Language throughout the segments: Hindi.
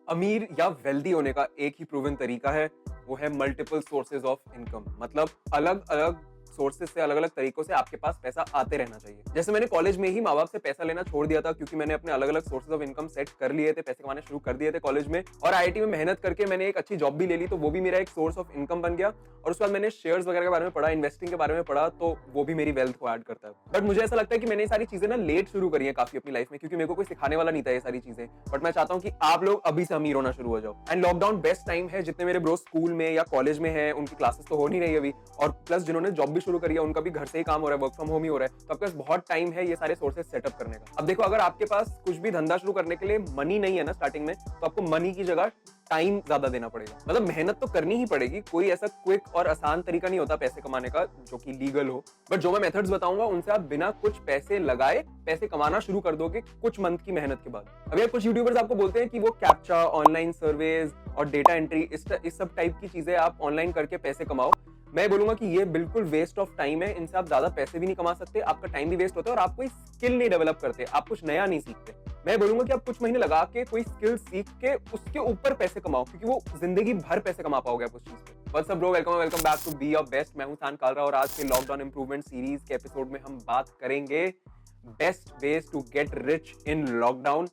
अमीर या वेल्दी होने का एक ही प्रूवन तरीका है, वो है मल्टीपल सोर्सेज ऑफ इनकम। मतलब अलग अलग सोर्सेज से, अलग अलग तरीकों से आपके पास पैसा आते रहना चाहिए। जैसे मैंने कॉलेज में ही माँ बाप से पैसा लेना छोड़ दिया था, क्योंकि मैंने अपने अलग अलग सोर्सेज ऑफ इनकम सेट कर लिए थे, पैसे कमाने शुरू कर दिए थे कॉलेज में, और आईआईटी में मेहनत करके मैंने एक अच्छी जॉब भी ले ली, तो वो भी मेरा एक सोर्स ऑफ इनकम बन गया। और उसके बाद मैंने शेयर्स वगैरह के बारे में पढ़ा, इन्वेस्टिंग के बारे में पढ़ा, तो वो भी मेरी वेल्थ को ऐड करता है। बट मुझे ऐसा लगता है कि मैंने ये सारी चीजें ना लेट शुरू करी है काफी अपनी लाइफ में, क्योंकि मेरे को कोई सिखाने वाला नहीं था ये सारी चीजें। बट मैं चाहता हूँ कि आप लोग अभी से अमीर होना शुरू हो जाओ। एंड लॉकडाउन बेस्ट टाइम है। जितने मेरे ब्रो स्कूल में या कॉलेज में है, उनकी क्लासेस तो हो नहीं रही अभी, और प्लस जिन्होंने जॉब भी शुरू करी है उनका भी घर से ही काम हो रहा है, वर्क फ्रॉम होम ही हो रहा है, तो आपके पास बहुत टाइम है ये सारे सोर्सेज सेटअप करने का। अब देखो, अगर आपके पास कुछ भी धंधा शुरू करने के लिए मनी नहीं है ना स्टार्टिंग में, तो आपको मनी की जगह टाइम ज्यादा देना पड़ेगा। मतलब मेहनत तो करनी ही पड़ेगी, कोई ऐसा क्विक और आसान तरीका नहीं होता पैसे कमाने का जो कि लीगल हो। बट जो मैं मेथड्स बताऊंगा उनसे आप बिना कुछ पैसे लगाए पैसे कमाना शुरू कर दोगे कुछ मंथ की मेहनत के बाद। अब यार कुछ यूट्यूबर्स आपको बोलते हैं कि वो कैप्चा, ऑनलाइन सर्वेज और डेटा एंट्री, इस सब टाइप की चीजें आप ऑनलाइन करके पैसे कमाओ। मैं बोलूंगा कि ये बिल्कुल वेस्ट ऑफ टाइम है। इनसे आप ज्यादा पैसे भी नहीं कमा सकते, आपका टाइम भी वेस्ट होता है, और आप कोई स्किल नहीं डेवलप करते, आप कुछ नया नहीं सीखते। मैं बोलूंगा कि आप कुछ महीने लगा के कोई स्किल सीख के उसके ऊपर पैसे कमाओ, क्योंकि वो जिंदगी भर पैसे कमा पाओगे आप उस चीज पे। What's up bro, welcome back to be your best. मैं हूं सान कालरा, और आज के लॉकडाउन इंप्रूवमेंट सीरीज के एपिसोड में हम बात करेंगे best ways to get rich in lockdown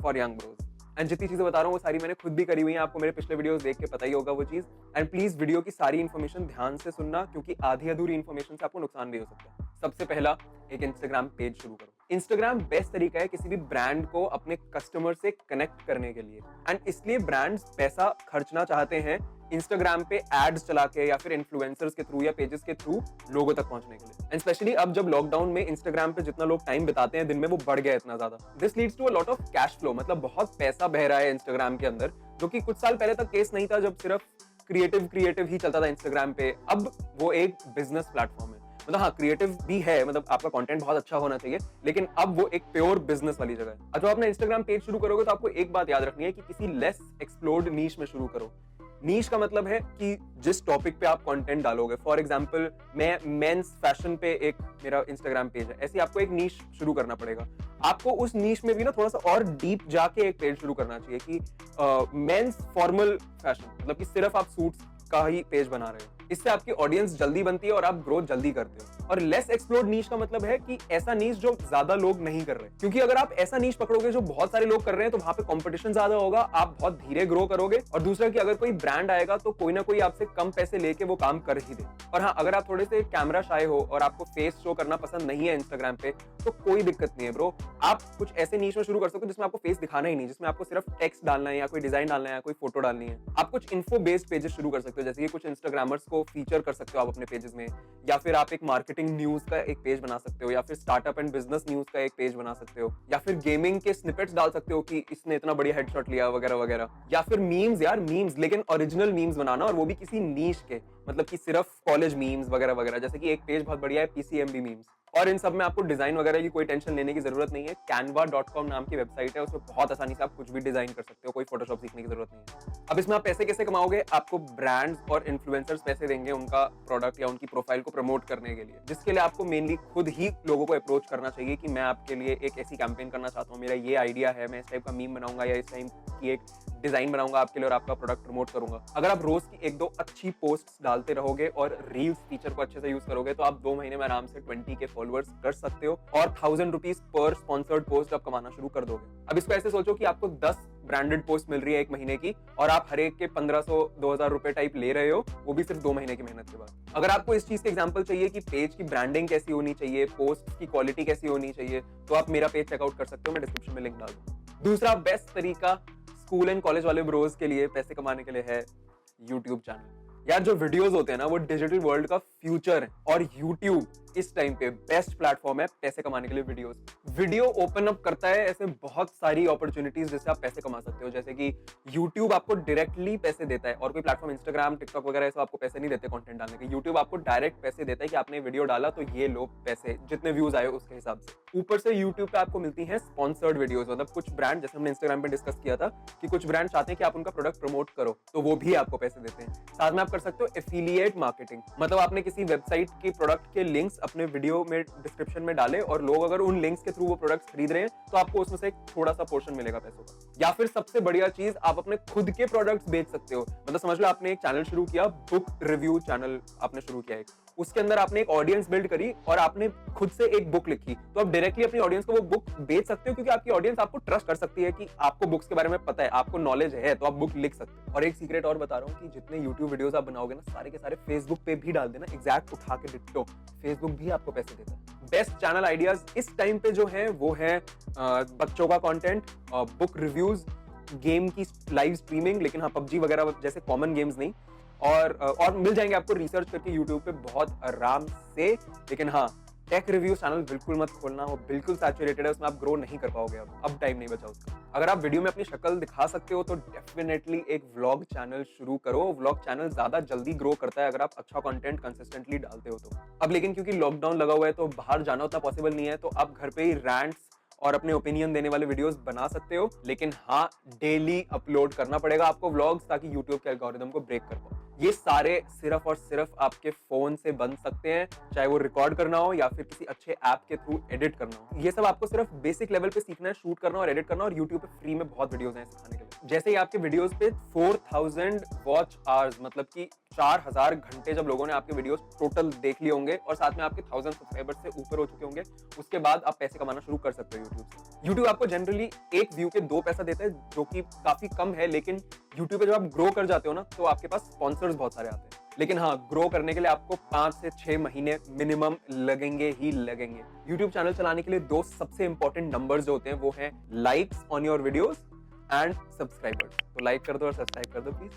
for young bros. And जितनी चीजें बता रहा हूँ वो सारी मैंने खुद भी करी हुई है, आपको मेरे पिछले वीडियोस देख के पता ही होगा वो चीज। एंड प्लीज वीडियो की सारी इन्फॉर्मेशन ध्यान से सुनना, क्योंकि आधी अधूरी इन्फॉर्मेशन से आपको नुकसान भी हो सकता है। सबसे पहला, एक इंस्टाग्राम पेज शुरू करो। इंस्टाग्राम बेस्ट तरीका है किसी भी ब्रांड को अपने कस्टमर से कनेक्ट करने के लिए। एंड इसलिए ब्रांड्स पैसा खर्चना चाहते हैं इंस्टाग्राम पे एड्स चला के, या फिर इन्फ्लुएंसर्स के थ्रू या पेजेस के थ्रू लोगों तक पहुंचने के लिए। एंड स्पेशली अब जब लॉकडाउन में इंस्टाग्राम पे जितना लोग टाइम बिताते हैं दिन में, वो बढ़ गया इतना ज्यादा। This leads to a lot of cash flow, मतलब बहुत पैसा बह रहा है इंस्टाग्राम के अंदर, जो कि कुछ साल पहले तक केस नहीं था, जब सिर्फ क्रिएटिव ही चलता था इंस्टाग्राम पे। अब वो एक बिजनेस प्लेटफॉर्म है। मतलब हाँ, क्रिएटिव भी है, मतलब आपका कंटेंट बहुत अच्छा होना चाहिए, लेकिन अब वो एक प्योर बिजनेस वाली जगह है। जब अपना इंस्टाग्राम पेज शुरू करोगे तो आपको एक बात याद रखनी है कि किसी लेस एक्सप्लोर्ड नीश में शुरू करो। नीश का मतलब है कि जिस टॉपिक पे आप कंटेंट डालोगे। फॉर एग्जांपल, मैं मेंस फैशन पे एक मेरा इंस्टाग्राम पेज है, ऐसे आपको एक नीश शुरू करना पड़ेगा। आपको उस नीश में भी ना थोड़ा सा और डीप जाके एक पेज शुरू करना चाहिए कि मेंस फॉर्मल फैशन, मतलब कि सिर्फ आप सूट्स का ही पेज बना रहे हो। इससे आपकी ऑडियंस जल्दी बनती है और आप ग्रोथ जल्दी करते हो। और लेस एक्सप्लोर्ड नीश का मतलब है कि ऐसा नीश जो ज्यादा लोग नहीं कर रहे, क्योंकि अगर आप ऐसा नीश पकड़ोगे जो बहुत सारे लोग कर रहे हैं तो वहां पे कंपटीशन ज्यादा होगा, आप बहुत धीरे ग्रो करोगे। और दूसरा कि अगर कोई ब्रांड आएगा तो कोई ना कोई आपसे कम पैसे लेके वो काम कर ही दे। और हाँ, अगर आप थोड़े से कैमरा शाय हो और आपको फेस शो करना पसंद नहीं है इंस्टाग्राम पे, तो कोई दिक्कत नहीं है ब्रो। आप कुछ ऐसे नीश में शुरू कर सकते हो जिसमें आपको फेस दिखाना ही नहीं, जिसमें आपको सिर्फ टेक्स्ट डालना है, या कोई डिजाइन डालना है, या कोई फोटो डालनी है। आप कुछ इन्फो बेस्ड पेजेस शुरू कर सकते हो, जैसे कि कुछ इंस्टाग्रामर्स को फीचर कर सकते हो आप अपने पेजेस में, या फिर आप एक मार्केटिंग न्यूज का एक पेज बना सकते हो, या फिर स्टार्टअप एंड बिजनेस न्यूज का एक पेज बना सकते हो, या फिर गेमिंग के स्निपेट्स डाल सकते हो कि इसने इतना बढ़िया हेडशॉट लिया वगैरह वगैरह। या फिर मीम्स, यार मीम्स, लेकिन ओरिजिनल मीम्स बनाना, और वो भी किसी नीश के, मतलब कि सिर्फ कॉलेज मीम्स वगैरह वगैरह। जैसे कि एक पेज बहुत बढ़िया है, पीसीएमबी मीम्स। और इन सब में आपको डिजाइन वगैरह की कोई टेंशन लेने की जरूरत नहीं है। canva.com नाम की वेबसाइट है, उसमें बहुत आसानी से आप कुछ भी डिजाइन कर सकते हो, कोई फोटोशॉप सीखने की जरूरत नहीं है। अब इसमें आप पैसे कैसे कमाओगे? आपको ब्रांड्स और इन्फ्लुएंसर्स पैसे देंगे उनका प्रोडक्ट या उनकी प्रोफाइल को प्रमोट करने के लिए, जिसके लिए आपको मेनली खुद ही लोगों को अप्रोच करना चाहिए कि मैं आपके लिए एक ऐसी कैंपेन करना चाहता हूँ, मेरा ये आइडिया है, मैं इस टाइप का मीम बनाऊंगा या इस टाइप की एक डिजाइन बनाऊंगा आपके लिए और आपका प्रोडक्ट प्रमोट करूंगा। अगर आप रोज की एक दो अच्छी पोस्ट्स डालते रहोगे और रील्स फीचर को अच्छे से यूज करोगे, तो आप 2 महीने में आराम से 20K फॉलोअर्स कर सकते हो, और 1000 रुपीज पर स्पॉन्सर्ड पोस्ट आप कमाना शुरू कर दोगे। अब इसको ऐसे सोचो कि आपको 10 ब्रांडेड पोस्ट मिल रही है एक महीने की, और आप हर एक के 1500-2000 रुपए टाइप ले रहे हो, वो भी सिर्फ 2 महीने की मेहनत के बाद। अगर आपको इस चीज के एग्जांपल चाहिए कि पेज की ब्रांडिंग कैसी होनी चाहिए, पोस्ट की क्वालिटी कैसी होनी चाहिए, तो आप मेरा पेज चेकआउट कर सकते हो, मैं डिस्क्रिप्शन में लिंक डाल दूंगा। दूसरा बेस्ट तरीका स्कूल एंड कॉलेज वाले ब्रोज के लिए पैसे कमाने के लिए है यूट्यूब चैनल। यार जो वीडियोस होते हैं ना, वो डिजिटल वर्ल्ड का फ्यूचर है, और यूट्यूब इस टाइम पे बेस्ट प्लेटफॉर्म है पैसे कमाने के लिए। वीडियो ओपन अप करता है ऐसे बहुत सारी अपॉर्चुनिटीज जिससे आप पैसे कमा सकते हो। जैसे कि यूट्यूब आपको डायरेक्टली पैसे देता है, और कोई प्लेटफॉर्म इंस्टाग्राम, टिकटॉक वगैरह ऐसा आपको पैसे नहीं देते कंटेंट डालने के। यूट्यूब आपको डायरेक्ट पैसे देता है कि आपने वीडियो डाला तो ये लो पैसे, जितने व्यूज आए उसके हिसाब से। ऊपर से यूट्यूब पे आपको मिलती है स्पॉन्सर्ड वीडियोस, मतलब कुछ ब्रांड, जैसे हमने इंस्टाग्राम पे डिस्कस किया था कि कुछ ब्रांड चाहते हैं कि आप उनका प्रोडक्ट प्रमोट करो, तो वो भी आपको पैसे देते हैं। साथ में आप कर सकते हो एफिलिएट मार्केटिंग। मतलब आपने किसी वेबसाइट की प्रोडक्ट के लिंक्स अपने वीडियो में डिस्क्रिप्शन में डाले और लोग अगर उन लिंक्स के थ्रू वो प्रोडक्ट्स खरीद रहे हैं तो आपको उसमें से एक थोड़ा सा पोर्शन मिलेगा पैसों का। या फिर सबसे बढ़िया चीज, आप अपने खुद के प्रोडक्ट्स बेच सकते हो। मतलब समझ लो आपने एक चैनल शुरू किया, बुक रिव्यू चैनल आपने शुरू किया एक, उसके अंदर आपने एक ऑडियंस बिल्ड करी और आपने खुद से एक बुक लिखी, तो आप डायरेक्टली अपनी ऑडियंस को वो बुक बेच सकते हो, क्योंकि आपकी ऑडियंस आपको ट्रस्ट कर सकती है कि आपको बुक्स के बारे में पता है, आपको नॉलेज है, तो आप बुक लिख सकते हो। और एक सीक्रेट और बता रहा हूँ कि जितने यूट्यूब वीडियोस आप बनाओगे ना, सारे के सारे फेसबुक पे भी डाल देना, एग्जैक्ट उठा के डिट्टो, फेसबुक भी आपको पैसे देता है। बेस्ट चैनल आइडियाज इस टाइम पे जो है वो है बच्चों का कंटेंट, बुक रिव्यूज, गेम की लाइव स्ट्रीमिंग, लेकिन हाँ पबजी वगैरह जैसे कॉमन गेम्स नहीं, और मिल जाएंगे आपको रिसर्च करके यूट्यूब पे बहुत आराम से। लेकिन हाँ, टेक रिव्यू चैनल बिल्कुल मत खोलना, वो बिल्कुल सैचुरेटेड है, उसमें आप ग्रो नहीं कर पाओगे। अब टाइम नहीं बचा उसका। अगर आप वीडियो में अपनी शक्ल दिखा सकते हो तो डेफिनेटली एक व्लॉग चैनल शुरू करो। व्लॉग चैनल ज्यादा जल्दी ग्रो करता है अगर आप अच्छा कंटेंट कंसिस्टेंटली डालते हो तो। अब लेकिन क्योंकि लॉकडाउन लगा हुआ है तो बाहर जाना उतना पॉसिबल नहीं है, तो आप घर पे ही रैंट्स और अपने ओपिनियन देने वाले वीडियोस बना सकते हो। लेकिन हाँ, डेली अपलोड करना पड़ेगा आपको व्लॉग्स, ताकि यूट्यूब के एल्गोरिदम को ब्रेक कर पाओ। ये सारे सिर्फ और सिर्फ आपके फोन से बन सकते हैं, चाहे वो रिकॉर्ड करना हो या फिर किसी अच्छे ऐप के थ्रू एडिट करना हो। ये सब आपको सिर्फ बेसिक लेवल पे सीखना है, शूट करना और एडिट करना, और यूट्यूब पे फ्री में बहुत वीडियोस हैं सिखाने के लिए। जैसे ही आपके वीडियोस पे 4000 वॉच आवर्स, मतलब कि 4000 घंटे जब लोगों ने आपके वीडियोस टोटल देख लिए होंगे और साथ में आपके 1000 सब्सक्राइबर्स से ऊपर हो चुके होंगे, उसके बाद आप पैसे कमाना शुरू कर सकते हो यूट्यूब से। यूट्यूब आपको जनरली एक व्यू के 2 पैसा देता है, जो कि काफी कम है, लेकिन यूट्यूब पे जब आप ग्रो कर जाते हो ना, तो आपके पास स्पॉन्सर्स बहुत सारे आते हैं। लेकिन हाँ, ग्रो करने के लिए आपको 5 से 6 महीने मिनिमम लगेंगे ही लगेंगे। यूट्यूब चैनल चलाने के लिए 2 सबसे इंपॉर्टेंट नंबर्स जो होते हैं वो हैं likes on your videos and subscribers. तो लाइक कर दो और सब्सक्राइब कर दो प्लीज।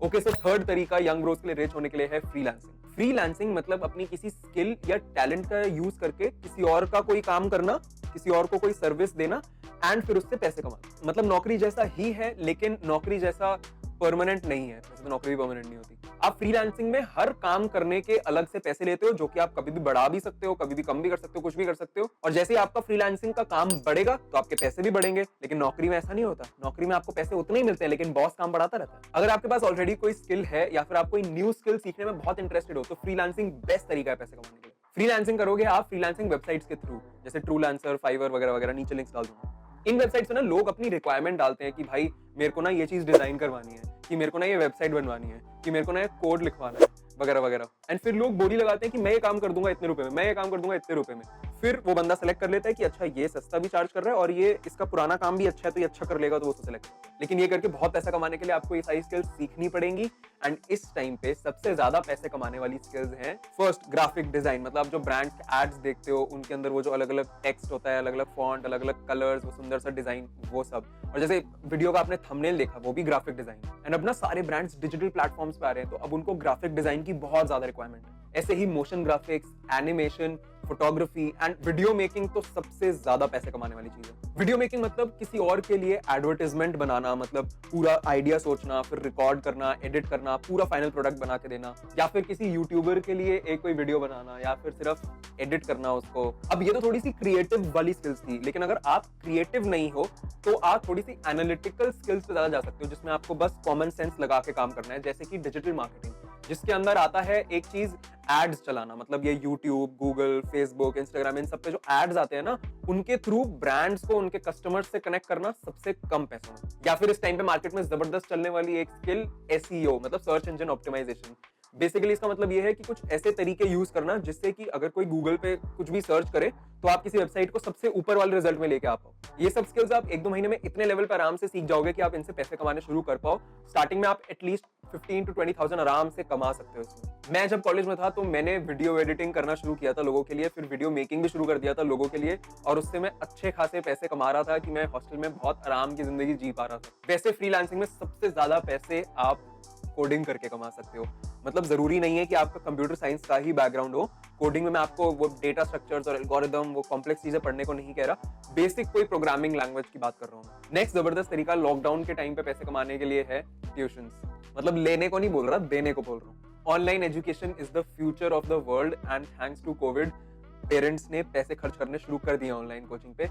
ओके, सो थर्ड तरीका यंग ब्रोस के लिए रिच होने के लिए है फ्रीलांसिंग। फ्रीलांसिंग मतलब अपनी किसी स्किल या टैलेंट का यूज करके किसी और का कोई काम करना, किसी और को कोई सर्विस देना एंड फिर उससे पैसे कमाना। मतलब नौकरी जैसा ही है, लेकिन नौकरी जैसा परमानेंट नहीं है। वैसे तो नौकरी भी परमानेंट नहीं होती। आप फ्रीलांसिंग में हर काम करने के अलग से पैसे लेते हो, जो कि आप कभी भी बढ़ा भी सकते हो, कभी भी कम भी कर सकते हो, कुछ भी कर सकते हो। और जैसे ही आपका फ्रीलांसिंग का काम बढ़ेगा तो आपके पैसे भी बढ़ेंगे। लेकिन नौकरी में ऐसा नहीं होता। नौकरी में आपको पैसे उतने ही मिलते हैं, लेकिन बॉस काम बढ़ाता रहता है। अगर आपके पास ऑलरेडी कोई स्किल है या फिर आप कोई न्यू स्किल सीखने में बहुत इंटरेस्टेड हो, तो फ्रीलांसिंग बेस्ट तरीका है पैसे कमाने के लिए। फ्रीलांसिंग करोगे आप फ्रीलांसिंग वेबसाइट्स के थ्रू, जैसे ट्रूलांसर, फाइवर वगैरह वगैरह, नीचे लिंक्स डाल दूंगा। इन वेबसाइट्स पे ना लोग अपनी रिक्वायरमेंट डालते हैं कि भाई मेरे को ना ये चीज डिजाइन करवानी है, कि मेरे को ना ये वेबसाइट बनवानी है, कि मेरे को ना ये कोड लिखवाना है, वगैरह वगैरह। एंड फिर लोग बोली लगाते हैं कि मैं ये काम कर दूंगा इतने रुपए में, मैं ये काम कर दूंगा इतने रुपए में। फिर वो बंदा सेलेक्ट कर लेता है कि अच्छा ये सस्ता भी चार्ज कर रहा है और ये इसका पुराना काम भी अच्छा है, तो ये अच्छा कर लेगा, तो वो सेलेक्ट करता है। लेकिन ये करके बहुत पैसा कमाने के लिए आपको ये सारी स्किल्स सीखनी पड़ेंगी। एंड इस टाइम पे सबसे ज्यादा पैसे कमाने वाली स्किल्स हैं फर्स्ट ग्राफिक डिजाइन। मतलब जो ब्रांड्स के एड्स देखते हो उनके अंदर वो जो अलग अलग टेक्स्ट होता है, अलग अलग फॉन्ट, अलग अलग कलर्स, वो सुंदर सा डिजाइन, वो सब। और जैसे वीडियो का आपने थंबनेल देखा, वो भी ग्राफिक डिजाइन। एंड अब ना सारे ब्रांड्स डिजिटल प्लेटफॉर्म्स पे आ रहे हैं, तो अब उनको ग्राफिक डिजाइन की बहुत ज्यादा रिक्वायरमेंट है। ऐसे ही motion graphics, animation, photography and video making तो सबसे ज्यादा पैसे कमाने वाली चीज है। वीडियो मेकिंग मतलब किसी और के लिए एडवर्टाइजमेंट बनाना, मतलब पूरा आइडिया सोचना, फिर रिकॉर्ड करना, एडिट करना, पूरा फाइनल प्रोडक्ट बना के देना, या फिर किसी यूट्यूबर के लिए एक कोई वीडियो बनाना, या फिर सिर्फ एडिट करना उसको। अब ये तो थोड़ी सी क्रिएटिव वाली स्किल्स थी, लेकिन अगर आप क्रिएटिव नहीं हो तो आप थोड़ी सी एनालिटिकल स्किल्स पे ज्यादा जा सकते हो, जिसमें आपको बस कॉमन सेंस लगा के काम करना है। जैसे कि डिजिटल मार्केटिंग, जिसके अंदर आता है एक चीज एड्स चलाना। मतलब ये यूट्यूब, गूगल, फेसबुक, इंस्टाग्राम, इन सब पे जो एड्स आते हैं ना, उनके थ्रू ब्रांड्स को उनके कस्टमर्स से कनेक्ट करना सबसे कम पैसों में। या फिर इस टाइम पे मार्केट में जबरदस्त चलने वाली एक स्किल एसईओ, मतलब सर्च इंजन ऑप्टिमाइजेशन। बेसिकली इसका मतलब ये है कि कुछ ऐसे तरीके यूज करना जिससे कि अगर कोई गूगल पे कुछ भी सर्च करे तो आप किसी वेबसाइट को सबसे ऊपर वाले रिजल्ट में लेके आ पाओ। ये सब स्किल्स आप 1-2 महीने में इतने लेवल पर आराम से सीख जाओगे कि आप इनसे पैसे कमाने शुरू कर पाओ। स्टार्टिंग में आप एटलीस्ट 15 to 20,000 आराम से कमा सकते हो इसमें। मैं जब कॉलेज में था तो मैंने वीडियो एडिटिंग करना शुरू किया था लोगों के लिए, फिर वीडियो मेकिंग भी शुरू कर दिया था लोगों के लिए, और उससे मैं अच्छे खासे पैसे कमा रहा था कि मैं हॉस्टल में बहुत आराम की जिंदगी जी पा रहा था। वैसे फ्रीलांसिंग में सबसे ज्यादा पैसे आप कोडिंग करके कमा सकते हो। मतलब जरूरी नहीं है कि आपका कंप्यूटर साइंस का ही बैकग्राउंड हो। कोडिंग में मैं आपको वो डेटा स्ट्रक्चर्स और एल्गोरिदम, वो कॉम्प्लेक्स चीजें पढ़ने को नहीं कह रहा, बेसिक कोई प्रोग्रामिंग लैंग्वेज की बात कर रहा हूँ। नेक्स्ट जबरदस्त तरीका लॉकडाउन के टाइम पे पैसे कमाने के लिए है ट्यूशंस। मतलब लेने को नहीं बोल रहा, देने को बोल रहा हूँ। Online education is the future of the world and thanks to Covid parents ने पैसे खर्च करने शुरू कर दिए ऑनलाइन कोचिंग पे।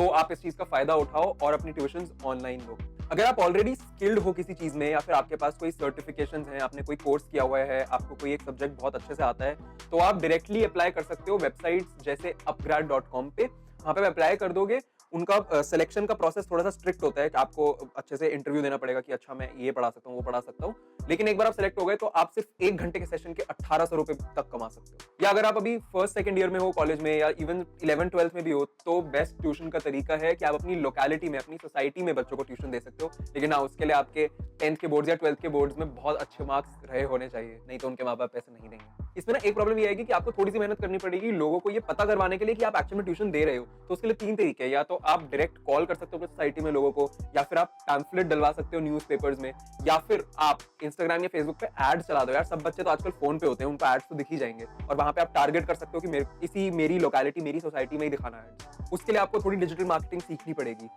तो आप इस चीज का फायदा उठाओ और अपनी ट्यूशंस ऑनलाइन लो। अगर आप ऑलरेडी स्किल्ड हो किसी चीज में या फिर आपके पास कोई सर्टिफिकेशंस हैं, आपने कोई कोर्स किया हुआ है, आपको कोई एक सब्जेक्ट बहुत अच्छे से आता है, तो आप डायरेक्टली अप्लाई कर सकते हो वेबसाइट्स जैसे upgrad.com पे। वहां पे अप्लाई कर दोगे। उनका सिलेक्शन का प्रोसेस थोड़ा सा स्ट्रिक्ट होता है कि आपको अच्छे से इंटरव्यू देना पड़ेगा कि अच्छा मैं ये पढ़ा सकता हूँ, वो पढ़ा सकता हूँ। लेकिन एक बार आप सिलेक्ट हो गए तो आप सिर्फ 1 घंटे के सेशन के 1800 रुपए तक कमा सकते हो। या अगर आप अभी फर्स्ट सेकंड ईयर में हो कॉलेज में या इवन 11th-12th में भी हो, तो बेस्ट ट्यूशन का तरीका है कि आप अपनी लोकेलिटी में, अपनी सोसाइटी में बच्चों को ट्यूशन दे सकते हो। लेकिन हाँ, उसके लिए आपके 10th के बोर्ड्स या 12th के बोर्ड्स में बहुत अच्छे मार्क्स रहे होने चाहिए, नहीं तो उनके माँ बाप पैसे नहीं देंगे। इसमें ना एक प्रॉब्लम ये आएगी कि आपको थोड़ी सी मेहनत करनी पड़ेगी लोगों को ये पता करवाने के लिए कि आप एक्चुअल में ट्यूशन दे रहे हो। तो उसके लिए 3 तरीके हैं। या तो आप डायरेक्ट कॉल कर सकते हो अपनी सोसाइटी में लोगों को, या फिर आप पैम्फलेट डलवा सकते हो न्यूज़पेपर्स में, या फिर आप इंस्टाग्राम या फेसबुक पे एड चला दो। यार सब बच्चे तो आजकल फोन पे होते हैं, उनको एड्स तो दिख ही जाएंगे और वहां पे आप टारगेट कर सकते हो कि मेरी लोकेलिटी, मेरी सोसाइटी में ही दिखाना है। उसके लिए आपको थोड़ी डिजिटल मार्केटिंग सीखनी पड़ेगी।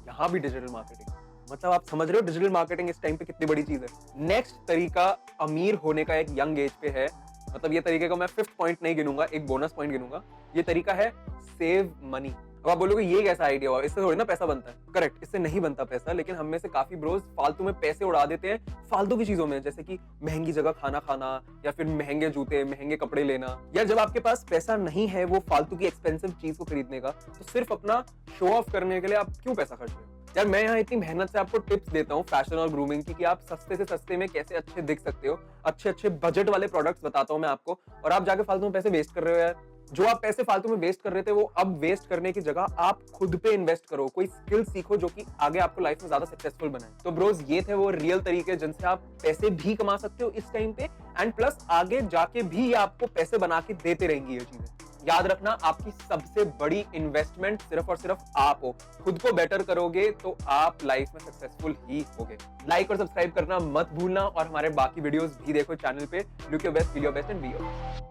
यहाँ भी डिजिटल मार्केटिंग, मतलब आप समझ रहे हो डिजिटल मार्केटिंग इस टाइम पे कितनी बड़ी चीज है। नेक्स्ट तरीका अमीर होने का एक यंग एज पे है। मतलब ये तरीके को मैं 5th पॉइंट नहीं गिनूंगा, एक बोनस पॉइंट गिनूंगा। ये तरीका है सेव मनी। अब आप बोलोगे ये कैसा आइडिया हुआ, इससे थोड़ी ना पैसा बनता है। करेक्ट, इससे नहीं बनता पैसा, लेकिन हम में से काफी ब्रोज फालतू में पैसे उड़ा देते हैं फालतू की चीजों में, जैसे कि महंगी जगह खाना खाना या फिर महंगे जूते, महंगे कपड़े लेना। यार जब आपके पास पैसा नहीं है वो फालतू की एक्सपेंसिव चीज को खरीदने का, तो सिर्फ अपना शो ऑफ करने के लिए आप क्यों पैसा खर्च रहे हो? यार मैं यहाँ इतनी मेहनत से आपको टिप्स देता हूँ फैशन और ग्रूमिंग की कि आप सस्ते से सस्ते में कैसे अच्छे दिख सकते हो, अच्छे अच्छे बजट वाले प्रोडक्ट्स बताता हूँ मैं आपको, और आप जाके फालतू में पैसे वेस्ट कर रहे हो। यार जो आप पैसे फालतू में वेस्ट कर रहे थे वो अब वेस्ट करने की जगह आप खुद पे इन्वेस्ट करो, कोई स्किल सीखो जो कि आगे आपको लाइफ में ज्यादा सक्सेसफुल बनाए। तो ब्रोज ये थे वो रियल तरीके जिनसे आप पैसे भी कमा सकते हो इस टाइम पे, एंड प्लस आगे जाके भी ये आपको पैसे बना के देते रहेंगी ये चीजें। याद रखना, आपकी सबसे बड़ी इन्वेस्टमेंट सिर्फ और सिर्फ आप हो। खुद को बेटर करोगे तो आप लाइफ में सक्सेसफुल ही होगे। लाइक और सब्सक्राइब करना मत भूलना और हमारे बाकी वीडियोस भी देखो चैनल पे। Look your best, feel your best and B your best.